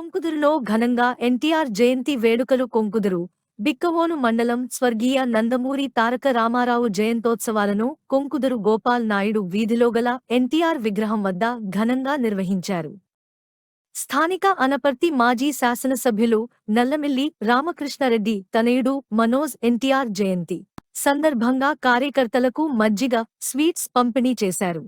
కొంకుదురులో ఘనంగా ఎన్టీఆర్ జయంతి వేడుకలు. కొంకుదురు బిక్కవోలు మండలం స్వర్గీయ నందమూరి తారక రామారావు జయంతోత్సవాలను కొంకుదురు గోపాల్ నాయుడు వీధిలో గల ఎన్టీఆర్ విగ్రహం వద్ద ఘనంగా నిర్వహించారు. స్థానిక అనపర్తి మాజీ శాసనసభ్యులు నల్లమిల్లి రామకృష్ణారెడ్డి తనయుడు మనోజ్ ఎన్టీఆర్ జయంతి సందర్భంగా కార్యకర్తలకు మజ్జిగ, స్వీట్స్ పంపిణీ చేశారు.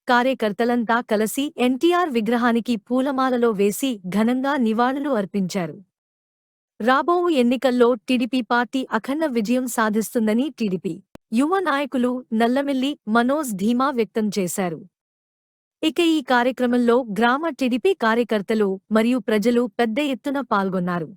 కార్యకర్తలంతా కలిసి ఎన్టీఆర్ విగ్రహానికి పూలమాలలో వేసి ఘనంగా నివాళులు అర్పించారు. రాబోవు ఎన్నికల్లో టీడీపీ పార్టీ అఖండ విజయం సాధిస్తుందని టీడీపీ యువ నాయకులు నల్లమిల్లి మనోజ్ ధీమా వ్యక్తం చేశారు. ఇక ఈ కార్యక్రమంలో గ్రామ టీడీపీ కార్యకర్తలు మరియు ప్రజలు పెద్ద ఎత్తున పాల్గొన్నారు.